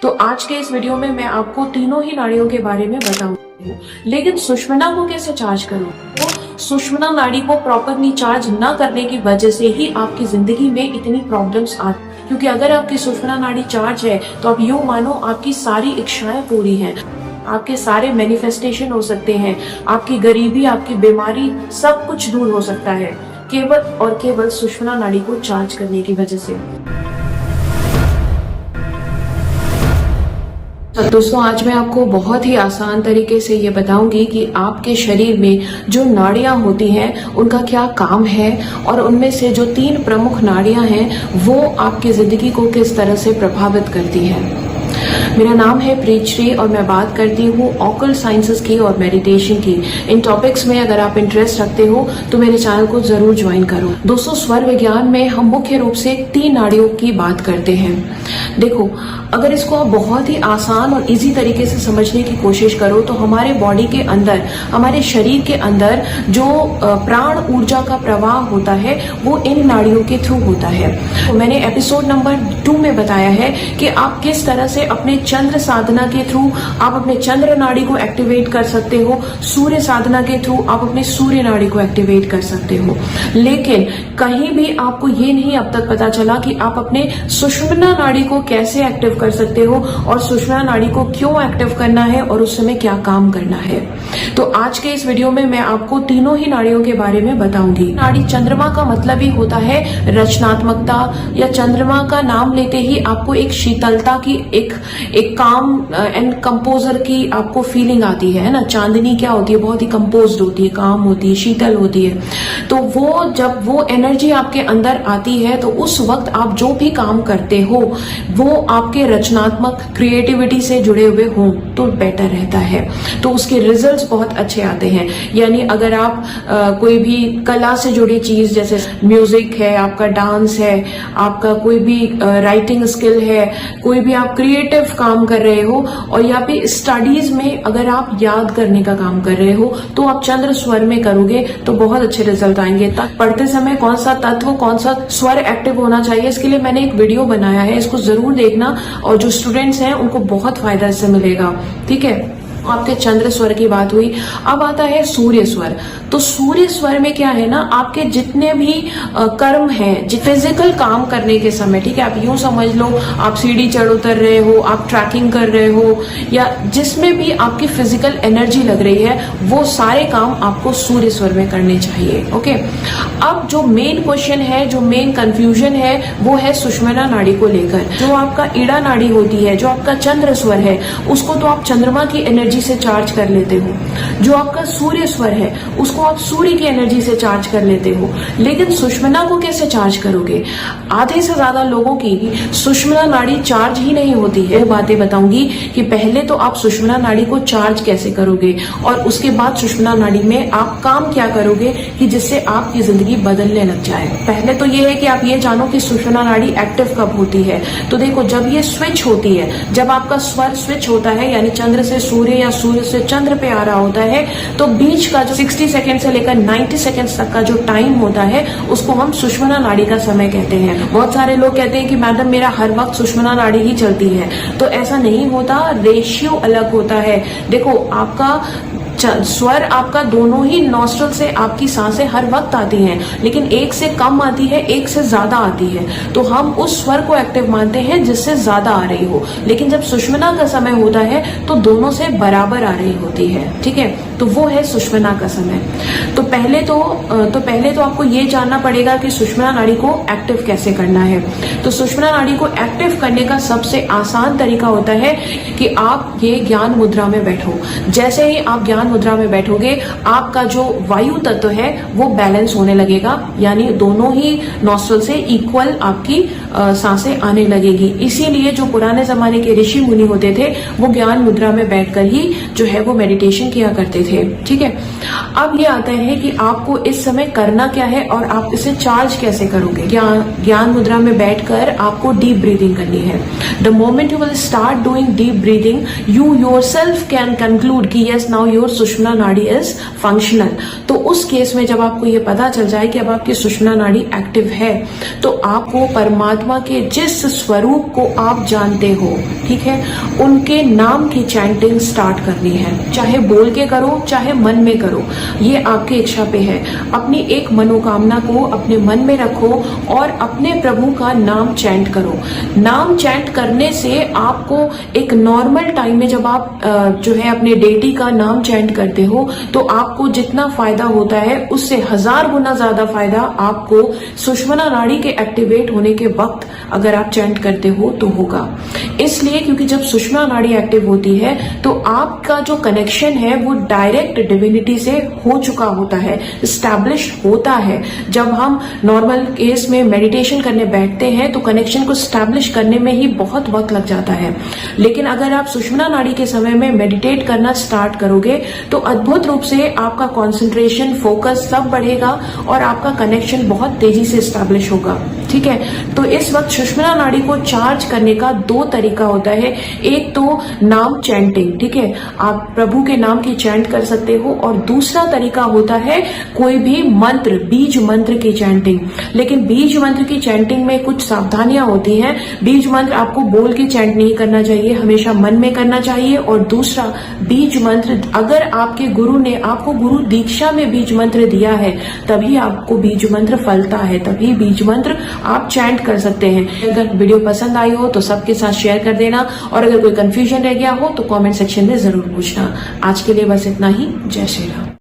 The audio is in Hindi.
तो आज के इस वीडियो में मैं आपको तीनों ही नाड़ियों के बारे में बताऊंगी, लेकिन सुषुम्ना को कैसे चार्ज करूं? तो सुषुम्ना नाड़ी को प्रॉपरली चार्ज न करने की वजह से ही आपकी जिंदगी में इतनी प्रॉब्लम्स आती, क्योंकि अगर आपकी सुषुम्ना नाड़ी चार्ज है तो आप यूं मानो आपकी सारी इच्छाएं पूरी हैं, आपके सारे मैनिफेस्टेशन हो सकते हैं, आपकी गरीबी, आपकी बीमारी, सब कुछ दूर हो सकता है केवल और केवल सुषुम्ना नाड़ी को चार्ज करने की वजह से। तो दोस्तों, आज मैं आपको बहुत ही आसान तरीके से ये बताऊंगी कि आपके शरीर में जो नाड़ियां होती हैं उनका क्या काम है और उनमें से जो 3 प्रमुख नाड़ियां हैं वो आपकी जिंदगी को किस तरह से प्रभावित करती है। मेरा नाम है प्रीतश्री और मैं बात करती हूँ ऑकल्ट साइंसेस की और मेडिटेशन की। इन टॉपिक्स में अगर आप इंटरेस्ट रखते हो तो मेरे चैनल को जरूर ज्वाइन करो। दोस्तों, स्वर विज्ञान में हम मुख्य रूप से 3 नाड़ियों की बात करते हैं। देखो, अगर इसको आप बहुत ही आसान और इजी तरीके से समझने की कोशिश करो तो हमारे बॉडी के अंदर, हमारे शरीर के अंदर जो प्राण ऊर्जा का प्रवाह होता है वो इन नाड़ियों के थ्रू होता है। तो मैंने एपिसोड नंबर 2 में बताया है कि आप किस तरह से अपने चंद्र साधना के थ्रू आप अपने चंद्र नाड़ी को एक्टिवेट कर सकते हो, सूर्य साधना के थ्रू आप अपने सूर्य नाड़ी को एक्टिवेट कर सकते हो। लेकिन कहीं भी आपको ये नहीं अब तक पता चला कि आप अपने सुषुम्ना नाड़ी को कैसे एक्टिव कर सकते हो और सुषुम्ना नाड़ी को क्यों एक्टिव करना है और उस समय क्या काम करना है। तो आज के इस वीडियो में मैं आपको तीनों ही नाड़ियों के बारे में बताऊंगी। नाड़ी चंद्रमा का मतलब ही होता है रचनात्मकता, या चंद्रमा का नाम लेते ही आपको एक शीतलता की, एक काम एंड कंपोजर की आपको फीलिंग आती है ना। चांदनी क्या होती है? बहुत ही कंपोज्ड होती है, काम होती है, शीतल होती है। तो वो जब वो एनर्जी आपके अंदर आती है तो उस वक्त आप जो भी काम करते हो वो आपके रचनात्मक क्रिएटिविटी से जुड़े हुए हों तो बेटर रहता है, तो उसके रिजल्ट्स बहुत अच्छे आते हैं। यानी अगर आप कोई भी कला से जुड़ी चीज, जैसे म्यूजिक है, आपका डांस है, आपका कोई भी राइटिंग स्किल है, कोई भी आप क्रिएटिव काम कर रहे हो, और या फिर स्टडीज में अगर आप याद करने का काम कर रहे हो तो आप चंद्र स्वर में करोगे तो बहुत अच्छे रिजल्ट आएंगे। पढ़ते समय कौन सा तत्व, कौन सा स्वर एक्टिव होना चाहिए, इसके लिए मैंने एक वीडियो बनाया है, इसको जरूर देखना, और जो स्टूडेंट्स हैं उनको बहुत फायदा इससे मिलेगा। ठीक है, आपके चंद्र स्वर की बात हुई। अब आता है सूर्य स्वर। तो सूर्य स्वर में क्या है ना, आपके जितने भी कर्म हैं, फिजिकल काम करने के समय, ठीक है, आप यूं समझ लो आप सीढ़ी चढ़ उतर रहे हो, आप ट्रैकिंग कर रहे हो, या जिसमें भी आपकी फिजिकल एनर्जी लग रही है वो सारे काम आपको सूर्य स्वर में करने चाहिए। ओके, अब जो मेन क्वेश्चन है, जो मेन कंफ्यूजन है वो है सुषुम्ना नाड़ी को लेकर। जो आपका ईड़ा नाड़ी होती है, जो आपका चंद्र स्वर है, उसको तो आप चंद्रमा की एनर्जी से चार्ज कर लेते हो। जो आपका सूर्य स्वर है उसको आप सूर्य की एनर्जी से चार्ज कर लेते हो। लेकिन सुषुम्ना को कैसे चार्ज करोगे? आधे से ज्यादा लोगों की सुषुम्ना नाड़ी चार्ज ही नहीं होती है। बातें बताऊंगी कि पहले तो आप सुषुम्ना नाड़ी को चार्ज कैसे करोगे और उसके बाद सुषुम्ना नाड़ी में आप काम क्या करोगे कि जिससे आपकी जिंदगी बदलने लग जाए। पहले तो ये है कि आप ये जानो कि सुषुम्ना नाड़ी एक्टिव कब होती है। तो देखो, जब ये स्विच होती है, जब आपका स्वर स्विच होता है, यानी चंद्र से सूर्य या सूर्य से चंद्र पे आ रहा होता है, तो बीच का जो 60 सेकंड से लेकर 90 सेकंड्स तक का जो टाइम होता है उसको हम सुषुम्ना नाड़ी का समय कहते हैं। बहुत सारे लोग कहते हैं कि मैडम मेरा हर वक्त सुषुम्ना नाड़ी ही चलती है, तो ऐसा नहीं होता, रेशियो अलग होता है। देखो, आपका स्वर, आपका दोनों ही नॉस्ट्रल से आपकी सांसें हर वक्त आती हैं, लेकिन एक से कम आती है, एक से ज्यादा आती है, तो हम उस स्वर को एक्टिव मानते हैं जिससे ज्यादा आ रही हो। लेकिन जब सुषुम्ना का समय होता है तो दोनों से बराबर आ रही होती है। ठीक है, तो वो है सुषुम्ना का समय। तो पहले तो आपको ये जानना पड़ेगा कि सुषुम्ना नाड़ी को एक्टिव कैसे करना है। तो सुषुम्ना नाड़ी को एक्टिव करने का सबसे आसान तरीका होता है कि आप ये ज्ञान मुद्रा में बैठो। जैसे ही आप ज्ञान मुद्रा में बैठोगे, आपका जो वायु तत्व है वो बैलेंस होने लगेगा, यानी दोनों ही नॉस्ट्रल से इक्वल आपकी सांसें आने लगेगी। इसीलिए जो पुराने जमाने के ऋषि मुनि होते थे वो ज्ञान मुद्रा में बैठकर ही जो है वो मेडिटेशन किया करते थे। ठीक है, अब ये आता है कि आपको इस समय करना क्या है और आप इसे चार्ज कैसे करोगे। ज्ञान मुद्रा में बैठकर आपको डीप ब्रीदिंग करनी है। The moment you will start doing deep breathing, you yourself can conclude कि यस, नाउ योर सुषुम्ना नाड़ी इज फंक्शनल। तो उस केस में जब आपको ये पता चल जाए कि अब आपकी सुषुम्ना नाड़ी एक्टिव है, तो आपको परमात्मा के जिस स्वरूप को आप जानते हो, ठीक है, उनके नाम की चैंटिंग स्टार्ट करनी है। चाहे बोल के करो, चाहे मन में करो, ये आपकी इच्छा पे है। अपनी एक मनोकामना को अपने मन में रखो और अपने प्रभु का नाम चैंट करो। नाम चैंट करने से आपको एक नॉर्मल टाइम में जब आप जो है अपने डेटी का नाम चैंट करते हो, तो आपको जितना फायदा होता है उससे 1000 गुना ज्यादा फायदा आपको सुषुम्ना नाड़ी के एक्टिवेट होने के वक्त अगर आप चैंट करते हो तो होगा। इसलिए क्योंकि जब सुषुम्ना नाड़ी एक्टिव होती है तो आपका जो कनेक्शन है वो डायरेक्ट डिविनिटी से हो चुका होता है, स्टैब्लिश होता है। जब हम नॉर्मल केस में मेडिटेशन करने बैठते हैं तो कनेक्शन को स्टैब्लिश करने में ही बहुत वक्त लग जाता है, लेकिन अगर आप सुषुम्ना नाड़ी के समय में मेडिटेट करना स्टार्ट करोगे तो अद्भुत रूप से आपका कंसंट्रेशन, फोकस सब बढ़ेगा और आपका कनेक्शन बहुत तेजी से स्टैब्लिश होगा। ठीक है, तो इस वक्त सुषुम्ना नाड़ी को चार्ज करने का 2 तरीका होता है। एक तो नाम चैंटिंग, ठीक है, आप प्रभु के नाम की चैंट कर सकते हो, और दूसरा तरीका होता है कोई भी मंत्र, बीज मंत्र की चैंटिंग। लेकिन बीज मंत्र की चैंटिंग में कुछ सावधानियां होती हैं। बीज मंत्र आपको बोल के चैंट नहीं करना चाहिए, हमेशा मन में करना चाहिए। और दूसरा, बीज मंत्र अगर आपके गुरु ने आपको गुरु दीक्षा में बीज मंत्र दिया है तभी आपको बीज मंत्र फलता है, तभी बीज मंत्र आप चैंट कर सकते हैं। अगर वीडियो पसंद आई हो तो सबके साथ शेयर कर देना, और अगर कोई कंफ्यूजन रह गया हो तो कमेंट सेक्शन में जरूर पूछना। आज के लिए बस इतना ही। जय श्री राम।